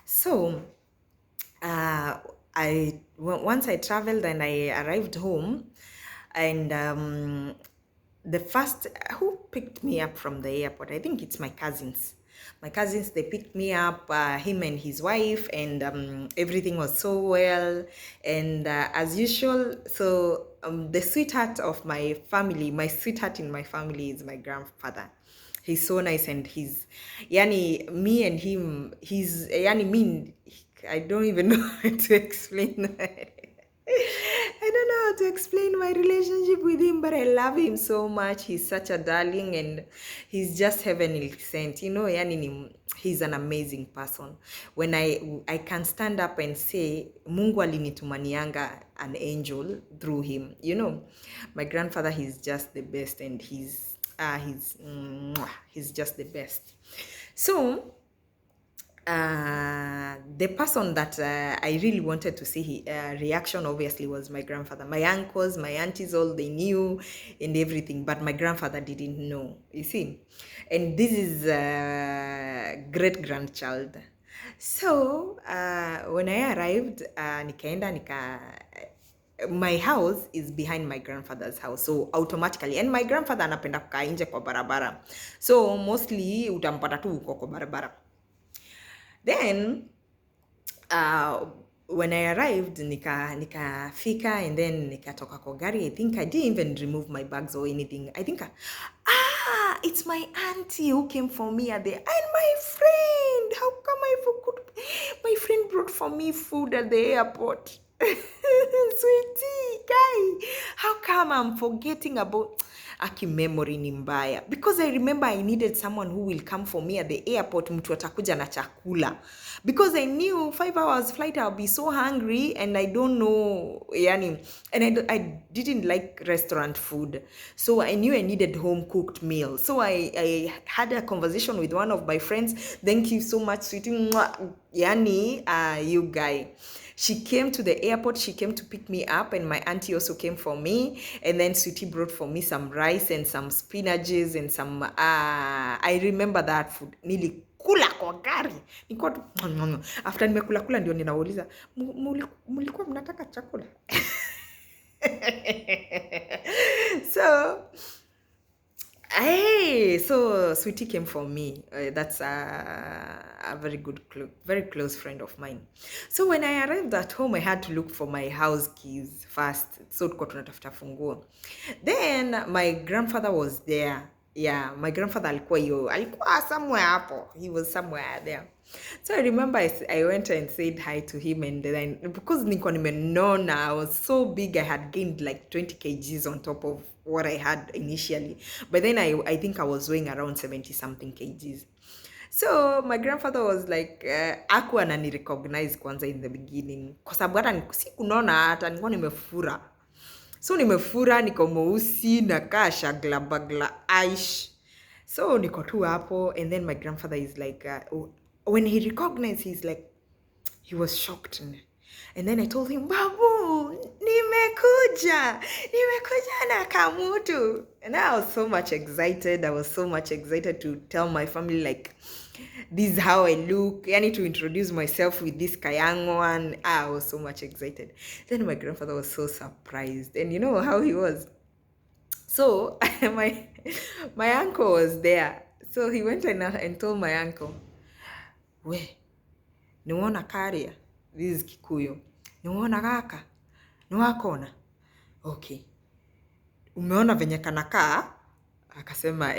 So uh, once I traveled and I arrived home, and the first who picked me up from the airport, I think it's my cousins. My cousins, they picked me up, him and his wife, and everything was so well. And as usual, so the sweetheart of my family, my sweetheart in my family is my grandfather. He's so nice, and he's yani me and him, he's yani me, I don't even know how to explain. I don't know how to explain my relationship with him, but I love him so much. He's such a darling, and he's just heavenly sent. Yani he's an amazing person. When I can stand up and say Mungu alinitumanianga an angel through him. My grandfather, he's just the best, and he's just the best. So the person that I really wanted to see reaction, obviously, was my grandfather. My uncles, my aunties, all they knew and everything, but my grandfather didn't know, you see. And this is great grandchild. So when I arrived, my house is behind my grandfather's house, so automatically, and my grandfather anapenda kukaa nje kwa barabara, so mostly utampata tu uko kwa barabara. Then when I arrived, nikafika, and then nikatoka kwa gari. I think I didn't even remove my bags or anything. I think it's my auntie who came for me and my friend. How come I forgot? My friend brought for me food at the airport. Sweetie guy, how come I'm forgetting about aki? Memory ni mbaya, because I remember I needed someone who will come for me at the airport, mtu atakuja na chakula, because I knew 5 hours flight I'll be so hungry, and I don't know yani, and I didn't like restaurant food, so I knew I needed home cooked meal. So I had a conversation with one of my friends. Thank you so much, sweetie. Yani you guy, she came to the airport, she came to pick me up, and my auntie also came for me. And then Sweetie brought for me some rice and some spinaches and some, I remember that food. Nilikula kwa gari. After nimekula kula ndio ninauliza, mulikuwa mnataka chakula? So Sweetie came for me. That's a very good, very close friend of mine. So when I arrived at home, I had to look for my house keys first. So tulikuwa tunatafuta funguo. Then my grandfather was there. Yeah, my grandfather alikuwa somewhere hapo. He was somewhere there. So I remember I went and said hi to him, and then because nilikuwa nimenona, I was so big, I had gained like 20 kgs on top of what I had initially. But then I think I was weighing around 70 something kgs. So my grandfather was like, hakuwa ananirecognize kwanza in the beginning, kwa sababu hata sikunona, hata nilikuwa nimefura. So nimefura, niko mweusi, nakaa shagla bagla aish. So niko tu hapo, and then my grandfather is like, when he recognized, he's like, he was shocked. And then I told him, Babu, nimekuja na kamutu. And I was so much excited. I was so much excited to tell my family, like, this is how I look. I need to introduce myself with this kayango one. I was so much excited. Then my grandfather was so surprised. And you know how he was? So my uncle was there. So he went and told my uncle, we, niwona Karia? This is Kikuyu. Niwona kaka? Niwakona? Okay. Umeona venye kanakaa? Akasema,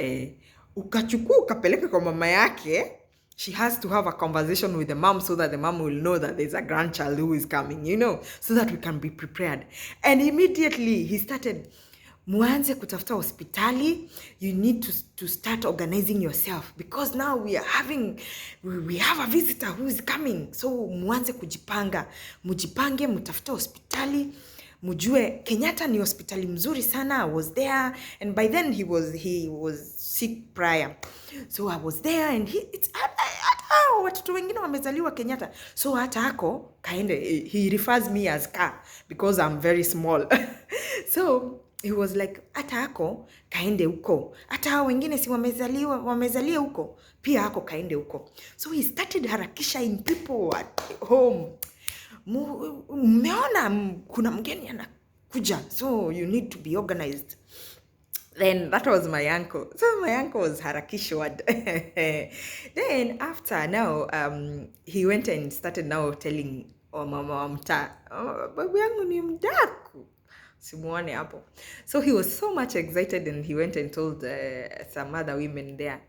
ukachukua ukapeleka kwa mama yake. She has to have a conversation with the mom so that the mom will know that there's a grandchild who is coming, so that we can be prepared. And immediately he started, muanze kutafuta hospitali, you need to start organizing yourself, because now we have a visitor who is coming. So muanze kujipanga, mujipange, mutafuta hospitali, mujue Kenyatta ni hospitali mzuri sana. I was there, and by then he was sick prior. So I was there, and watoto wengine wamezaliwa Kenyatta, so hata ako kaende, he refers me as ka because I'm very small. So he was like, hata ako kaende huko, hata wengine si wamezalia huko, pia ako kaende huko. So he started harakishaing people at home. Mmeona kuna mgeni anakuja, so you need to be organized. Then that was my uncle. So my uncle was harakishwad. Then after now, he went and started now telling mama wa mtaa, babu yangu ni mdaku. Simuone hapo. So he was so much excited and he went and told some other women there,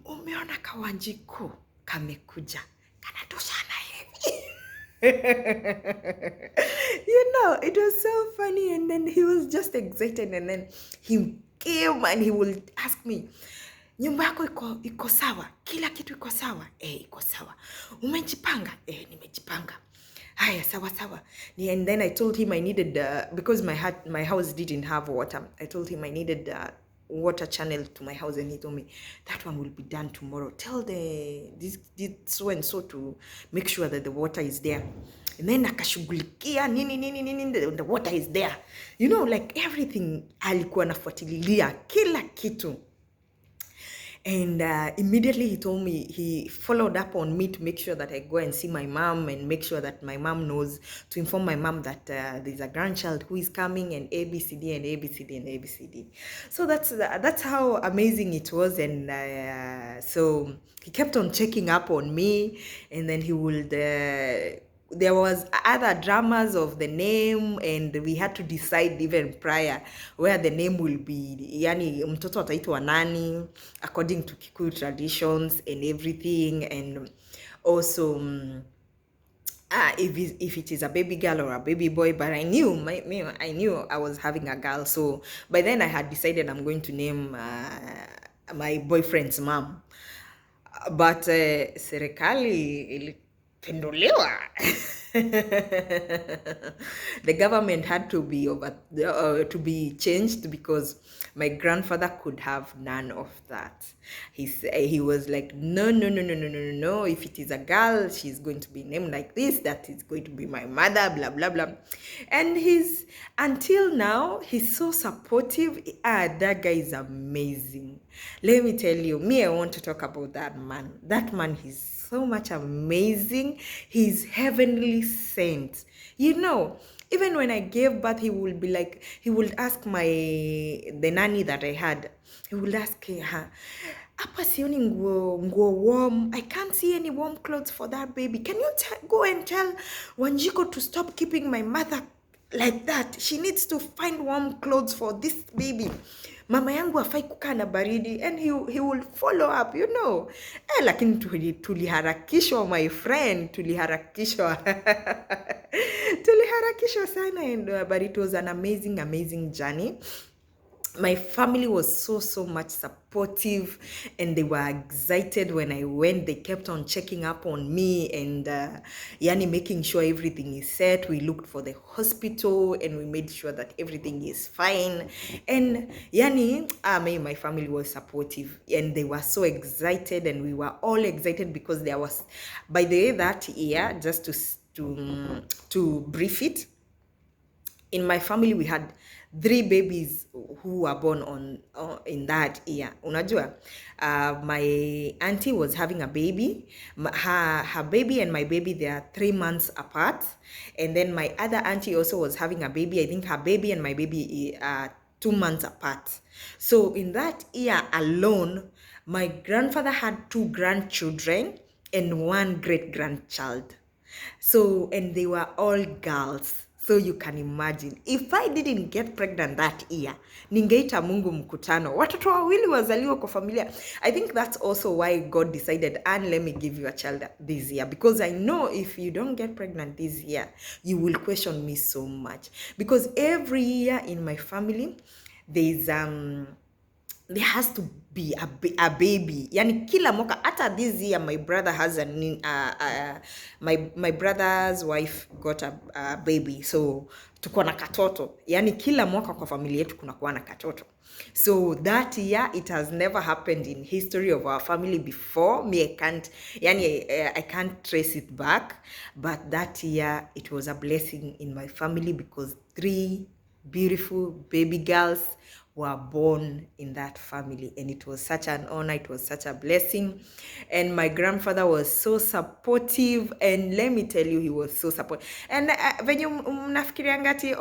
umeona kawanjiko kamekuja. Kanatoshana hivi. You know, it was so funny, and then he was just excited, and then he came and he will ask me, nyumba yako iko sawa, kila kitu iko sawa? Iko sawa. Umejipanga? Nimejipanga. Haya, sawa sawa. And then I told him I needed because my house didn't have water. I told him I needed water channel to my house, and he told me that one will be done tomorrow. Tell this so and so to make sure that the water is there. And then akashughulikia nini, the water is there. You know, like everything alikuwa nafuatililia kila kitu. And immediately he told me, he followed up on me to make sure that I go and see my mom and make sure that my mom knows, to inform my mom that there's a grandchild who is coming, and ABCD and ABCD and ABCD. So that's how amazing it was. And so he kept on checking up on me, and then he would there was other dramas of the name, and we had to decide even prior where the name will be, yani mtoto ataitwa nani according to Kikuyu traditions and everything. And also if it is a baby girl or a baby boy. But I knew I knew I was having a girl, so by then I had decided I'm going to name my boyfriend's mom. But serikali pendolewa. The government had to be changed because my grandfather could have none of that. He was like, no. If it is a girl, she's going to be named like this. That is going to be my mother. Blah blah blah. And until now, he's so supportive. That guy is amazing. Let me tell you, I want to talk about that man. That man, he's so much amazing. He's heavenly sent. You know, even when I gave birth, he would ask the nanny that I had. He would ask her, hapa sioni nguo warm. I can't see any warm clothes for that baby. Can you go and tell Wanjiko to stop keeping my mother like that? She needs to find warm clothes for this baby. Mama yangu hafai kukaa na baridi. And he will follow up, you know. Lakini tuliharakishwa, my friend, tuliharakishwa. Tuliharakishwa sana, but it was an amazing journey. My family was so much supportive, and they were excited when I went. They kept on checking up on me and making sure everything is set. We looked for the hospital and we made sure that everything is fine. And my family was supportive, and they were so excited, and we were all excited because there was, by the way, that year, just to brief it, in my family we had 3 babies who were born in that year. Unajua, my auntie was having a baby. Her baby and my baby, they are 3 months apart. And then my other auntie also was having a baby. I think her baby and my baby are 2 months apart. So in that year alone, my grandfather had 2 grandchildren and 1 great-grandchild. So, and they were all girls. So you can imagine, if I didn't get pregnant that year, ningeita Mungu mkutano. Watoto wawili wazaliwa kwa familia. I think that's also why God decided, and let me give you a child this year. Because I know if you don't get pregnant this year, you will question me so much. Because every year in my family, there has to be a baby. Yani kila mwaka, hata this year my brother has my brother's wife got a baby. So tuko na katoto. Yani kila mwaka kwa familia yetu kunakuwa na katoto. So that year, it has never happened in history of our family before. I can't trace it back. But that year, it was a blessing in my family because 3 beautiful baby girls were born in that family, and it was such an honor, it was such a blessing. And my grandfather was so supportive, and let me tell you, he was so supportive. And when you mnafikiriangati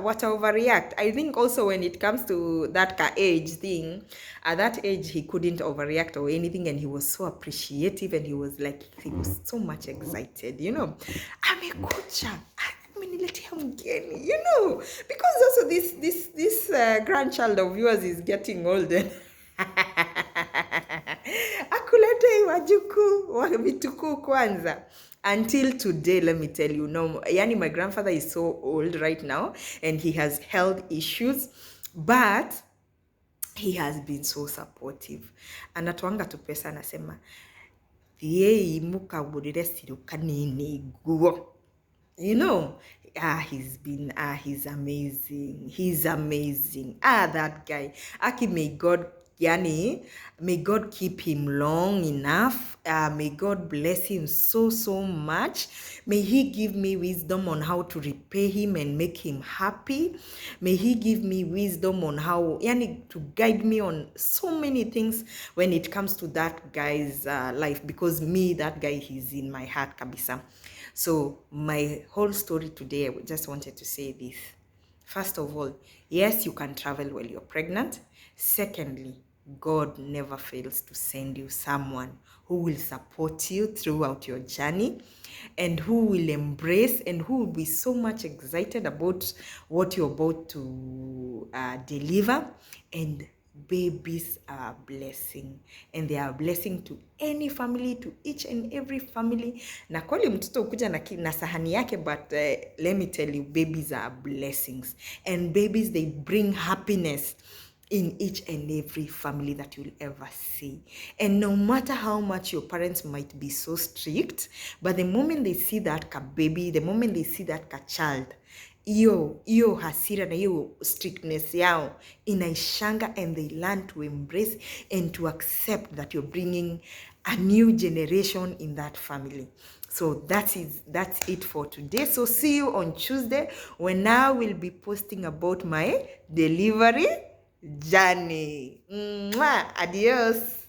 what overreact, I think also when it comes to that age thing, at that age he couldn't overreact or anything, and he was so appreciative, and he was so much excited, amekucha ameniletea mgeni, because also this grandchild of yours is getting older. Akulete wajukuu wa vitukuu kwanza. Until today, let me tell you, yani my grandfather is so old right now, and he has health issues, but he has been so supportive. Anatuanga tu pesa, anasema thiei mukagurire siru kanini guo. He's amazing. He's amazing. That guy. Aki, may God keep him long enough. May God bless him so much. May he give me wisdom on how to repay him and make him happy. May he give me wisdom on how, to guide me on so many things when it comes to that guy's life. Because that guy, he's in my heart, kabisa. So my whole story today, I just wanted to say this. First of all, yes, you can travel while you're pregnant. Secondly, God never fails to send you someone who will support you throughout your journey, and who will embrace, and who will be so much excited about what you're about to deliver. And babies are a blessing, and they are a blessing to any family, to each and every family. Na kweli mtoto ukuja na sahani yake, but let me tell you, babies are blessings, and babies, they bring happiness in each and every family that you'll ever see. And no matter how much your parents might be so strict, but the moment they see that baby, the moment they see that child, iyo hasira na iyo strictness yao inaishanga, and they learn to embrace and to accept that you're bringing a new generation in that family. So that's it for today. So see you on Tuesday, when I will be posting about my delivery journey. Adios.